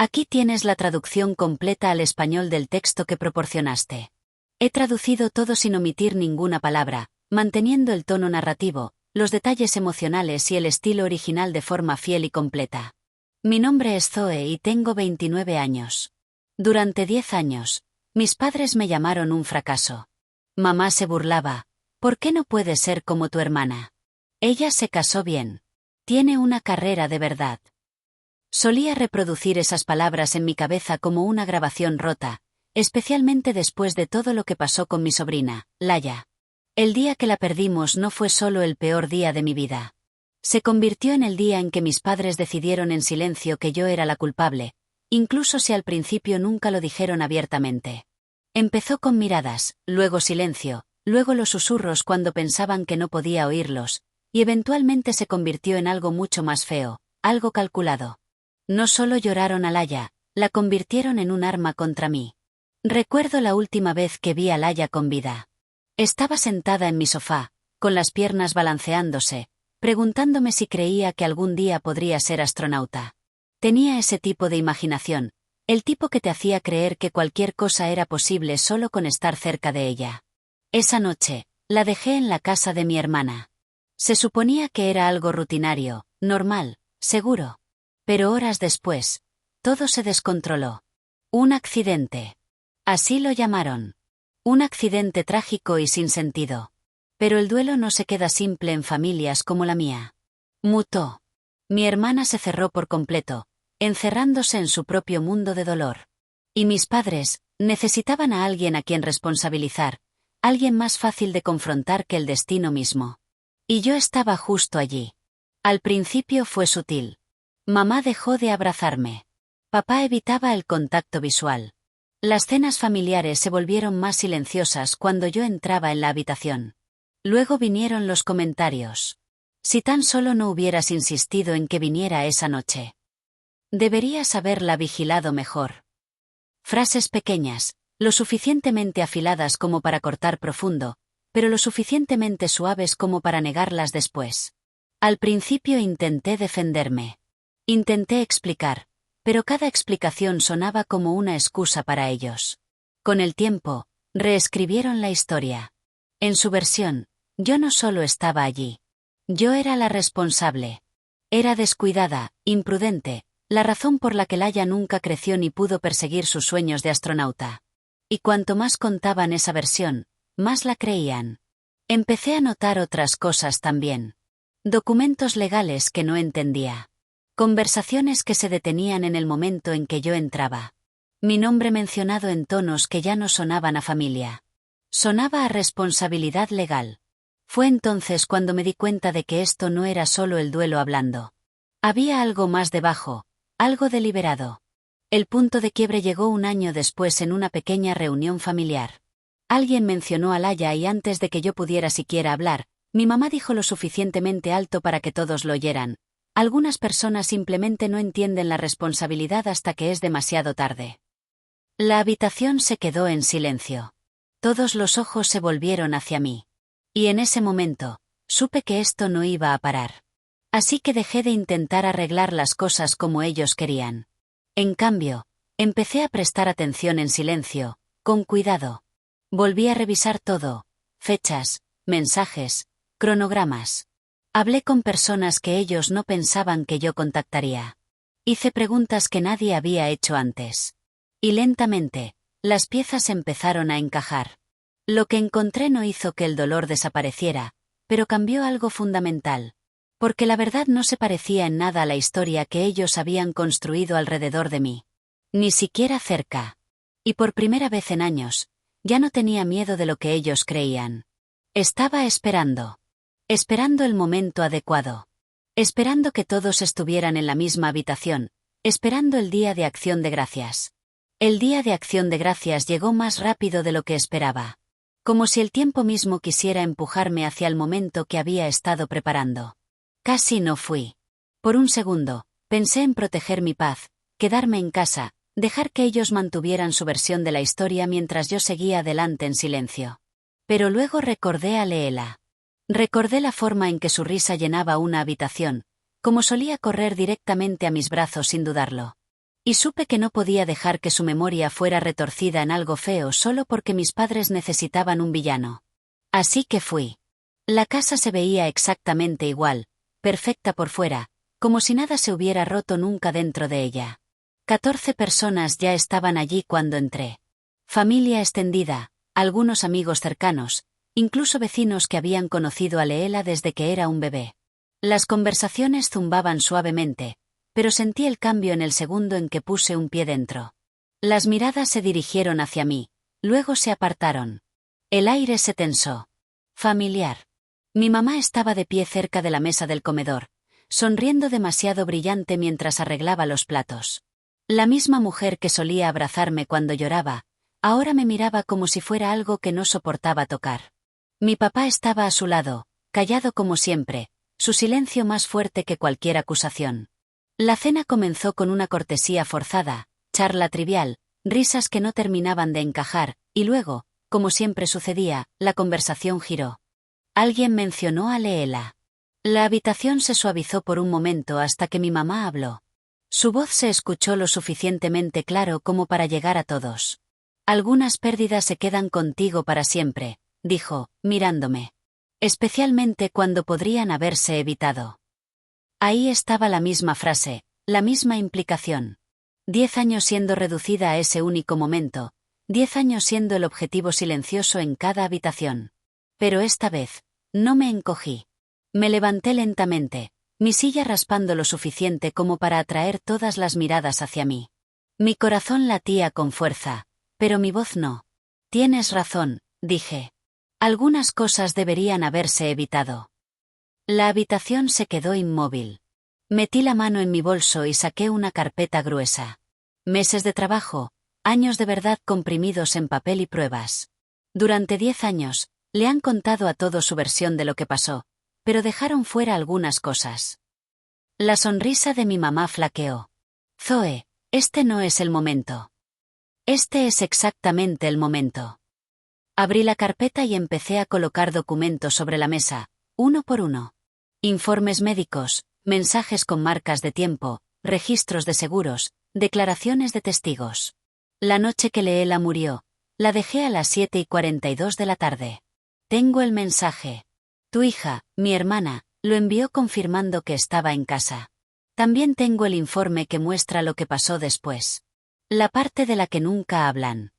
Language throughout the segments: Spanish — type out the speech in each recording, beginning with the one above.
Aquí tienes la traducción completa al español del texto que proporcionaste. He traducido todo sin omitir ninguna palabra, manteniendo el tono narrativo, los detalles emocionales y el estilo original de forma fiel y completa. Mi nombre es Zoe y tengo 29 años. Durante 10 años, mis padres me llamaron un fracaso. Mamá se burlaba. ¿Por qué no puedes ser como tu hermana? Ella se casó bien. Tiene una carrera de verdad. Solía reproducir esas palabras en mi cabeza como una grabación rota, especialmente después de todo lo que pasó con mi sobrina, Laia. El día que la perdimos no fue solo el peor día de mi vida. Se convirtió en el día en que mis padres decidieron en silencio que yo era la culpable, incluso si al principio nunca lo dijeron abiertamente. Empezó con miradas, luego silencio, luego los susurros cuando pensaban que no podía oírlos, y eventualmente se convirtió en algo mucho más feo, algo calculado. No solo lloraron a Laia, la convirtieron en un arma contra mí. Recuerdo la última vez que vi a Laia con vida. Estaba sentada en mi sofá, con las piernas balanceándose, preguntándome si creía que algún día podría ser astronauta. Tenía ese tipo de imaginación, el tipo que te hacía creer que cualquier cosa era posible solo con estar cerca de ella. Esa noche, la dejé en la casa de mi hermana. Se suponía que era algo rutinario, normal, seguro. Pero horas después, todo se descontroló. Un accidente. Así lo llamaron. Un accidente trágico y sin sentido. Pero el duelo no se queda simple en familias como la mía. Mutó. Mi hermana se cerró por completo, encerrándose en su propio mundo de dolor. Y mis padres necesitaban a alguien a quien responsabilizar, alguien más fácil de confrontar que el destino mismo. Y yo estaba justo allí. Al principio fue sutil. Mamá dejó de abrazarme. Papá evitaba el contacto visual. Las cenas familiares se volvieron más silenciosas cuando yo entraba en la habitación. Luego vinieron los comentarios. Si tan solo no hubieras insistido en que viniera esa noche. Deberías haberla vigilado mejor. Frases pequeñas, lo suficientemente afiladas como para cortar profundo, pero lo suficientemente suaves como para negarlas después. Al principio intenté defenderme. Intenté explicar, pero cada explicación sonaba como una excusa para ellos. Con el tiempo, reescribieron la historia. En su versión, yo no solo estaba allí. Yo era la responsable. Era descuidada, imprudente, la razón por la que Laia nunca creció ni pudo perseguir sus sueños de astronauta. Y cuanto más contaban esa versión, más la creían. Empecé a notar otras cosas también. Documentos legales que no entendía. Conversaciones que se detenían en el momento en que yo entraba. Mi nombre mencionado en tonos que ya no sonaban a familia. Sonaba a responsabilidad legal. Fue entonces cuando me di cuenta de que esto no era solo el duelo hablando. Había algo más debajo, algo deliberado. El punto de quiebre llegó un año después en una pequeña reunión familiar. Alguien mencionó a Laia y antes de que yo pudiera siquiera hablar, mi mamá dijo lo suficientemente alto para que todos lo oyeran. Algunas personas simplemente no entienden la responsabilidad hasta que es demasiado tarde. La habitación se quedó en silencio. Todos los ojos se volvieron hacia mí. Y en ese momento, supe que esto no iba a parar. Así que dejé de intentar arreglar las cosas como ellos querían. En cambio, empecé a prestar atención en silencio, con cuidado. Volví a revisar todo, fechas, mensajes, cronogramas. Hablé con personas que ellos no pensaban que yo contactaría. Hice preguntas que nadie había hecho antes. Y lentamente, las piezas empezaron a encajar. Lo que encontré no hizo que el dolor desapareciera, pero cambió algo fundamental. Porque la verdad no se parecía en nada a la historia que ellos habían construido alrededor de mí. Ni siquiera cerca. Y por primera vez en años, ya no tenía miedo de lo que ellos creían. Estaba esperando. Esperando el momento adecuado. Esperando que todos estuvieran en la misma habitación. Esperando el Día de Acción de Gracias. El Día de Acción de Gracias llegó más rápido de lo que esperaba. Como si el tiempo mismo quisiera empujarme hacia el momento que había estado preparando. Casi no fui. Por un segundo, pensé en proteger mi paz, quedarme en casa, dejar que ellos mantuvieran su versión de la historia mientras yo seguía adelante en silencio. Pero luego recordé a Leela. Recordé la forma en que su risa llenaba una habitación, como solía correr directamente a mis brazos sin dudarlo. Y supe que no podía dejar que su memoria fuera retorcida en algo feo solo porque mis padres necesitaban un villano. Así que fui. La casa se veía exactamente igual, perfecta por fuera, como si nada se hubiera roto nunca dentro de ella. 14 personas ya estaban allí cuando entré. Familia extendida, algunos amigos cercanos, incluso vecinos que habían conocido a Leela desde que era un bebé. Las conversaciones zumbaban suavemente, pero sentí el cambio en el segundo en que puse un pie dentro. Las miradas se dirigieron hacia mí, luego se apartaron. El aire se tensó. Familiar. Mi mamá estaba de pie cerca de la mesa del comedor, sonriendo demasiado brillante mientras arreglaba los platos. La misma mujer que solía abrazarme cuando lloraba, ahora me miraba como si fuera algo que no soportaba tocar. Mi papá estaba a su lado, callado como siempre, su silencio más fuerte que cualquier acusación. La cena comenzó con una cortesía forzada, charla trivial, risas que no terminaban de encajar, y luego, como siempre sucedía, la conversación giró. Alguien mencionó a Leela. La habitación se suavizó por un momento hasta que mi mamá habló. Su voz se escuchó lo suficientemente claro como para llegar a todos. Algunas pérdidas se quedan contigo para siempre, dijo, mirándome. Especialmente cuando podrían haberse evitado. Ahí estaba la misma frase, la misma implicación. 10 años siendo reducida a ese único momento, 10 años siendo el objetivo silencioso en cada habitación. Pero esta vez, no me encogí. Me levanté lentamente, mi silla raspando lo suficiente como para atraer todas las miradas hacia mí. Mi corazón latía con fuerza, pero mi voz no. Tienes razón, dije. Algunas cosas deberían haberse evitado. La habitación se quedó inmóvil. Metí la mano en mi bolso y saqué una carpeta gruesa. Meses de trabajo, años de verdad comprimidos en papel y pruebas. Durante 10 años, le han contado a todos su versión de lo que pasó, pero dejaron fuera algunas cosas. La sonrisa de mi mamá flaqueó. Zoe, este no es el momento. Este es exactamente el momento. Abrí la carpeta y empecé a colocar documentos sobre la mesa, uno por uno. Informes médicos, mensajes con marcas de tiempo, registros de seguros, declaraciones de testigos. La noche que Leela murió, la dejé a las 7:42 de la tarde. Tengo el mensaje. Tu hija, mi hermana, lo envió confirmando que estaba en casa. También tengo el informe que muestra lo que pasó después. La parte de la que nunca hablan.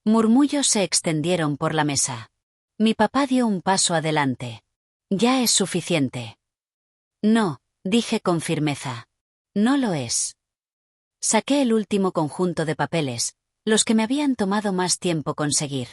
Murmullos se extendieron por la mesa. Mi papá dio un paso adelante. Ya es suficiente. No, dije con firmeza. No lo es. Saqué el último conjunto de papeles, los que me habían tomado más tiempo conseguir.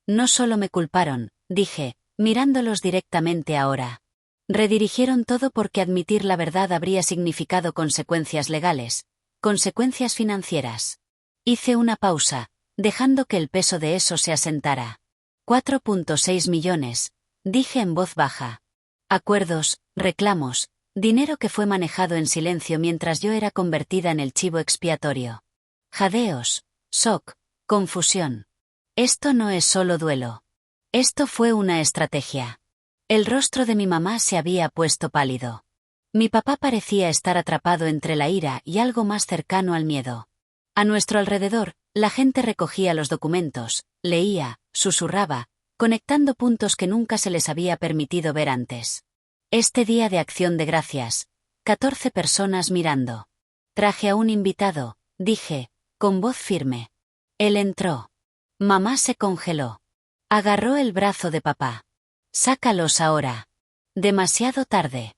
No solo me culparon, dije, mirándolos directamente ahora. Redirigieron todo porque admitir la verdad habría significado consecuencias legales, consecuencias financieras. Hice una pausa, dejando que el peso de eso se asentara. 4,6 millones, dije en voz baja. Acuerdos, reclamos, dinero que fue manejado en silencio mientras yo era convertida en el chivo expiatorio. Jadeos, shock, confusión. Esto no es solo duelo. Esto fue una estrategia. El rostro de mi mamá se había puesto pálido. Mi papá parecía estar atrapado entre la ira y algo más cercano al miedo. A nuestro alrededor, la gente recogía los documentos, leía, susurraba, conectando puntos que nunca se les había permitido ver antes. Este día de Acción de Gracias, 14 personas mirando. Traje a un invitado, dije, con voz firme. Él entró. Mamá se congeló. Agarró el brazo de papá. Sácalos ahora. Demasiado tarde.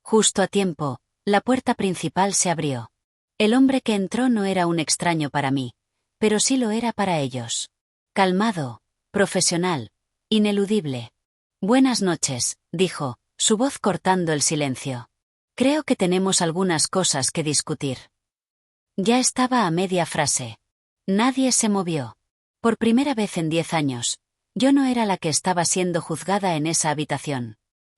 Justo a tiempo, la puerta principal se abrió. El hombre que entró no era un extraño para mí, pero sí lo era para ellos. Calmado, profesional, ineludible. Buenas noches, dijo, su voz cortando el silencio. Creo que tenemos algunas cosas que discutir. Ya estaba a media frase. Nadie se movió. Por primera vez en 10 años, yo no era la que estaba siendo juzgada en esa habitación.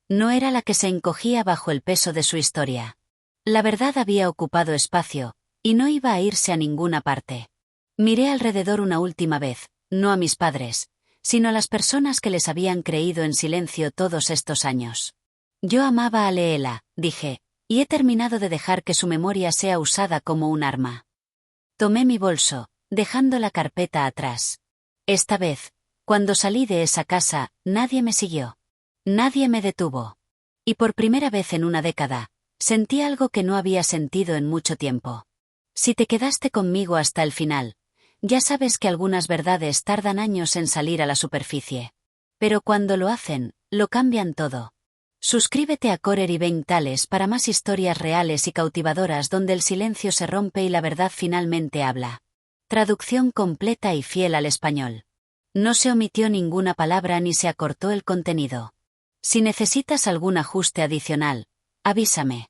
No era la que se encogía bajo el peso de su historia. La verdad había ocupado espacio, y no iba a irse a ninguna parte. Miré alrededor una última vez, no a mis padres, sino a las personas que les habían creído en silencio todos estos años. Yo amaba a Leela, dije, y he terminado de dejar que su memoria sea usada como un arma. Tomé mi bolso, dejando la carpeta atrás. Esta vez, cuando salí de esa casa, nadie me siguió. Nadie me detuvo. Y por primera vez en una década, sentí algo que no había sentido en mucho tiempo. Si te quedaste conmigo hasta el final, ya sabes que algunas verdades tardan años en salir a la superficie. Pero cuando lo hacen, lo cambian todo. Suscríbete a Corer y Ben Tales para más historias reales y cautivadoras donde el silencio se rompe y la verdad finalmente habla. Traducción completa y fiel al español. No se omitió ninguna palabra ni se acortó el contenido. Si necesitas algún ajuste adicional, avísame.